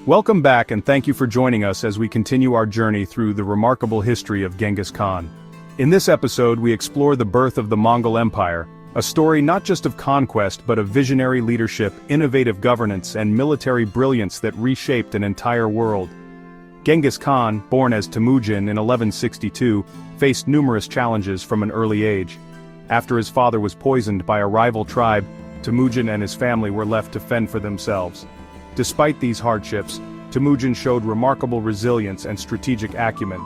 Welcome back and thank you for joining us as we continue our journey through the remarkable history of Genghis Khan. In this episode we explore the birth of the Mongol Empire, a story not just of conquest but of visionary leadership, innovative governance and military brilliance that reshaped an entire world. Genghis Khan, born as Temujin in 1162, faced numerous challenges from an early age. After his father was poisoned by a rival tribe, Temujin and his family were left to fend for themselves. Despite these hardships, Temujin showed remarkable resilience and strategic acumen.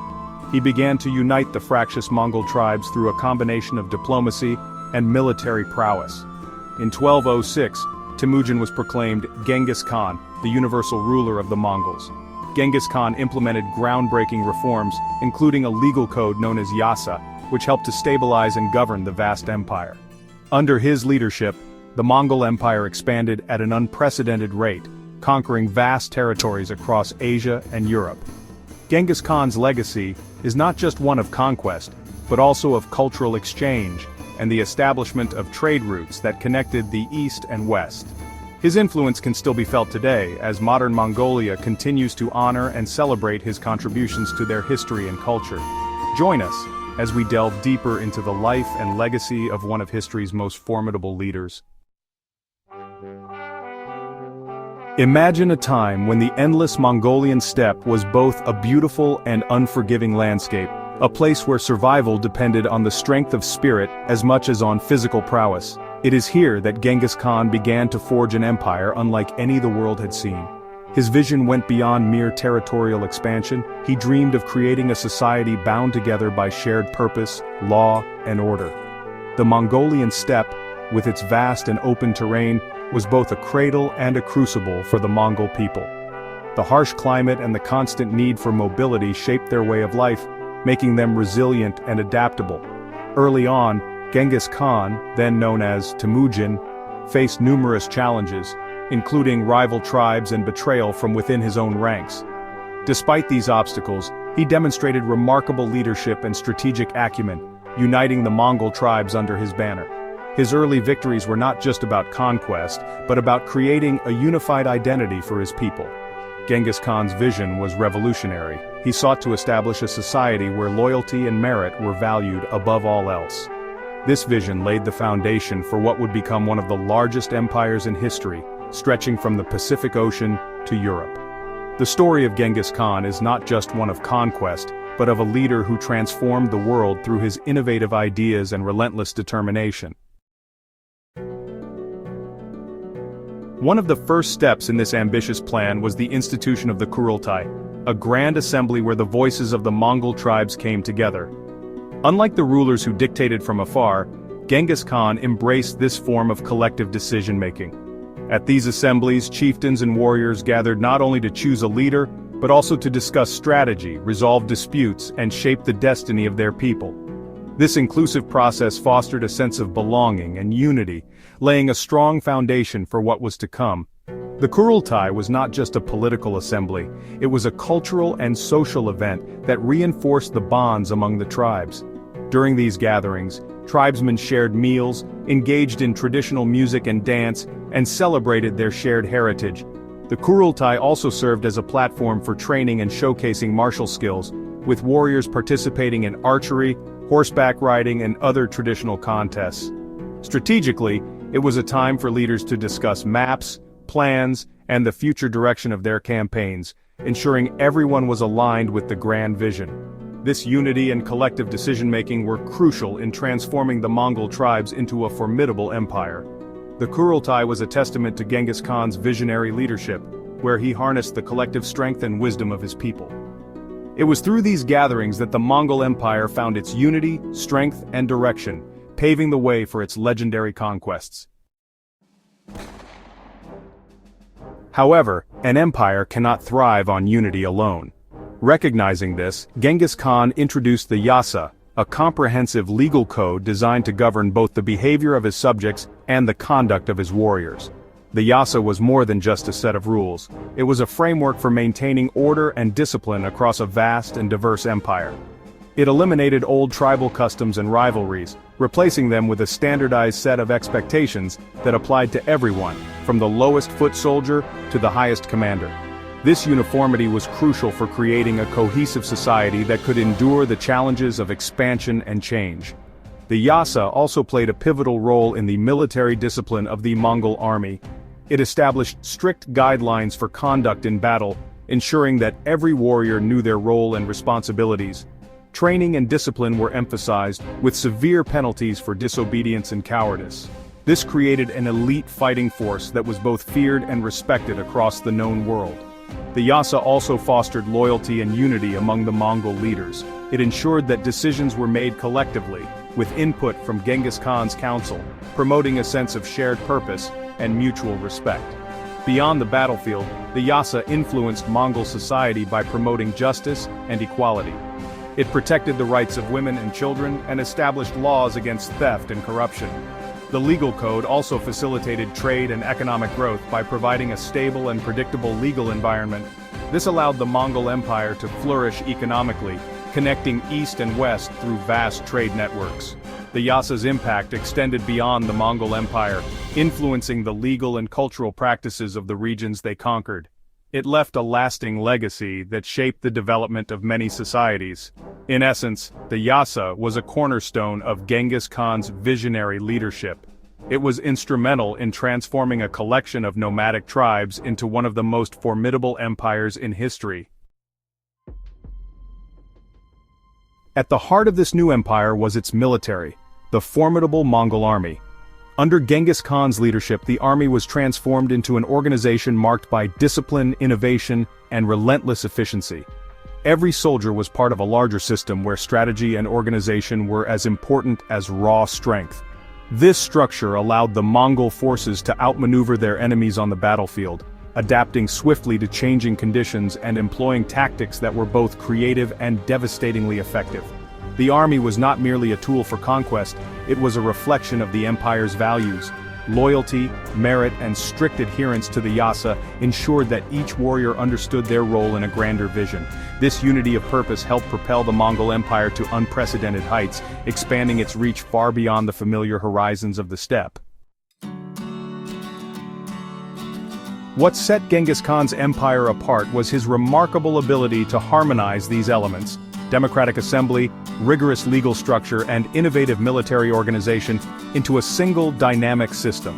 He began to unite the fractious Mongol tribes through a combination of diplomacy and military prowess. In 1206, Temujin was proclaimed Genghis Khan, the universal ruler of the Mongols. Genghis Khan implemented groundbreaking reforms, including a legal code known as Yassa, which helped to stabilize and govern the vast empire. Under his leadership, the Mongol Empire expanded at an unprecedented rate, conquering vast territories across Asia and Europe. Genghis Khan's legacy is not just one of conquest, but also of cultural exchange and the establishment of trade routes that connected the East and West. His influence can still be felt today as modern Mongolia continues to honor and celebrate his contributions to their history and culture. Join us as we delve deeper into the life and legacy of one of history's most formidable leaders. Imagine a time when the endless Mongolian steppe was both a beautiful and unforgiving landscape, a place where survival depended on the strength of spirit as much as on physical prowess. It is here that Genghis Khan began to forge an empire unlike any the world had seen. His vision went beyond mere territorial expansion. He dreamed of creating a society bound together by shared purpose, law, and order. The Mongolian steppe, with its vast and open terrain, was both a cradle and a crucible for the Mongol people. The harsh climate and the constant need for mobility shaped their way of life, making them resilient and adaptable. Early on, Genghis Khan, then known as Temujin, faced numerous challenges, including rival tribes and betrayal from within his own ranks. Despite these obstacles, he demonstrated remarkable leadership and strategic acumen, uniting the Mongol tribes under his banner. His early victories were not just about conquest, but about creating a unified identity for his people. Genghis Khan's vision was revolutionary. He sought to establish a society where loyalty and merit were valued above all else. This vision laid the foundation for what would become one of the largest empires in history, stretching from the Pacific Ocean to Europe. The story of Genghis Khan is not just one of conquest, but of a leader who transformed the world through his innovative ideas and relentless determination. One of the first steps in this ambitious plan was the institution of the Kurultai, a grand assembly where the voices of the Mongol tribes came together. Unlike the rulers who dictated from afar, Genghis Khan embraced this form of collective decision-making. At these assemblies, chieftains and warriors gathered not only to choose a leader, but also to discuss strategy, resolve disputes, and shape the destiny of their people. This inclusive process fostered a sense of belonging and unity, laying a strong foundation for what was to come. The Kurultai was not just a political assembly, it was a cultural and social event that reinforced the bonds among the tribes. During these gatherings, tribesmen shared meals, engaged in traditional music and dance, and celebrated their shared heritage. The Kurultai also served as a platform for training and showcasing martial skills, with warriors participating in archery, horseback riding, and other traditional contests. Strategically, it was a time for leaders to discuss maps, plans, and the future direction of their campaigns, ensuring everyone was aligned with the grand vision. This unity and collective decision-making were crucial in transforming the Mongol tribes into a formidable empire. The Kurultai was a testament to Genghis Khan's visionary leadership, where he harnessed the collective strength and wisdom of his people. It was through these gatherings that the Mongol Empire found its unity, strength, and direction, paving the way for its legendary conquests. However, an empire cannot thrive on unity alone. Recognizing this, Genghis Khan introduced the Yassa, a comprehensive legal code designed to govern both the behavior of his subjects and the conduct of his warriors. The Yassa was more than just a set of rules. It was a framework for maintaining order and discipline across a vast and diverse empire. It eliminated old tribal customs and rivalries, replacing them with a standardized set of expectations that applied to everyone, from the lowest foot soldier to the highest commander. This uniformity was crucial for creating a cohesive society that could endure the challenges of expansion and change. The Yassa also played a pivotal role in the military discipline of the Mongol army. It established strict guidelines for conduct in battle, ensuring that every warrior knew their role and responsibilities. Training and discipline were emphasized, with severe penalties for disobedience and cowardice. This created an elite fighting force that was both feared and respected across the known world. The Yassa also fostered loyalty and unity among the Mongol leaders. It ensured that decisions were made collectively, with input from Genghis Khan's council, promoting a sense of shared purpose and mutual respect. Beyond the battlefield, the Yassa influenced Mongol society by promoting justice and equality. It protected the rights of women and children and established laws against theft and corruption. The legal code also facilitated trade and economic growth by providing a stable and predictable legal environment. This allowed the Mongol Empire to flourish economically, connecting east and west through vast trade networks. The Yassa's impact extended beyond the Mongol Empire, influencing the legal and cultural practices of the regions they conquered. It left a lasting legacy that shaped the development of many societies. In essence, the Yassa was a cornerstone of Genghis Khan's visionary leadership. It was instrumental in transforming a collection of nomadic tribes into one of the most formidable empires in history. At the heart of this new empire was its military, the formidable Mongol army. Under Genghis Khan's leadership, the army was transformed into an organization marked by discipline, innovation, and relentless efficiency. Every soldier was part of a larger system where strategy and organization were as important as raw strength. This structure allowed the Mongol forces to outmaneuver their enemies on the battlefield, adapting swiftly to changing conditions and employing tactics that were both creative and devastatingly effective. The army was not merely a tool for conquest, it was a reflection of the empire's values. Loyalty, merit, and strict adherence to the Yassa ensured that each warrior understood their role in a grander vision. This unity of purpose helped propel the Mongol Empire to unprecedented heights, expanding its reach far beyond the familiar horizons of the steppe. What set Genghis Khan's empire apart was his remarkable ability to harmonize these elements: democratic assembly, rigorous legal structure, and innovative military organization into a single dynamic system.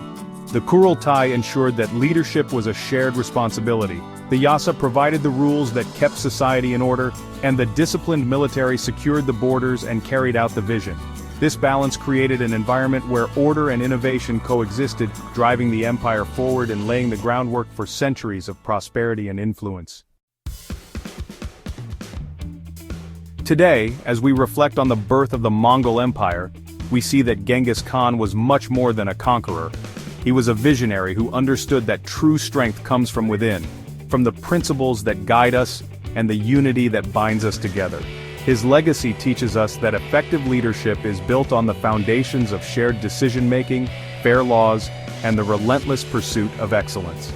The Kurultai ensured that leadership was a shared responsibility. The Yassa provided the rules that kept society in order, and the disciplined military secured the borders and carried out the vision. This balance created an environment where order and innovation coexisted, driving the empire forward and laying the groundwork for centuries of prosperity and influence. Today, as we reflect on the birth of the Mongol Empire, we see that Genghis Khan was much more than a conqueror. He was a visionary who understood that true strength comes from within, from the principles that guide us and the unity that binds us together. His legacy teaches us that effective leadership is built on the foundations of shared decision-making, fair laws, and the relentless pursuit of excellence.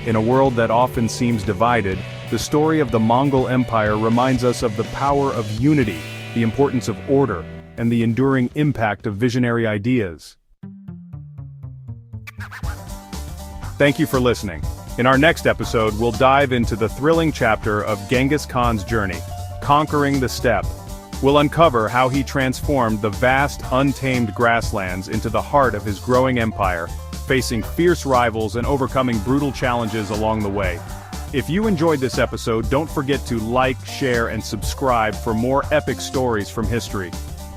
In a world that often seems divided, the story of the Mongol Empire reminds us of the power of unity, the importance of order, and the enduring impact of visionary ideas. Thank you for listening. In our next episode, we'll dive into the thrilling chapter of Genghis Khan's journey, conquering the steppe. We'll uncover how he transformed the vast, untamed grasslands into the heart of his growing empire, facing fierce rivals and overcoming brutal challenges along the way. If you enjoyed this episode, don't forget to like, share, and subscribe for more epic stories from history.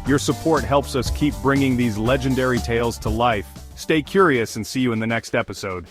Your support helps us keep bringing these legendary tales to life. Stay curious and see you in the next episode.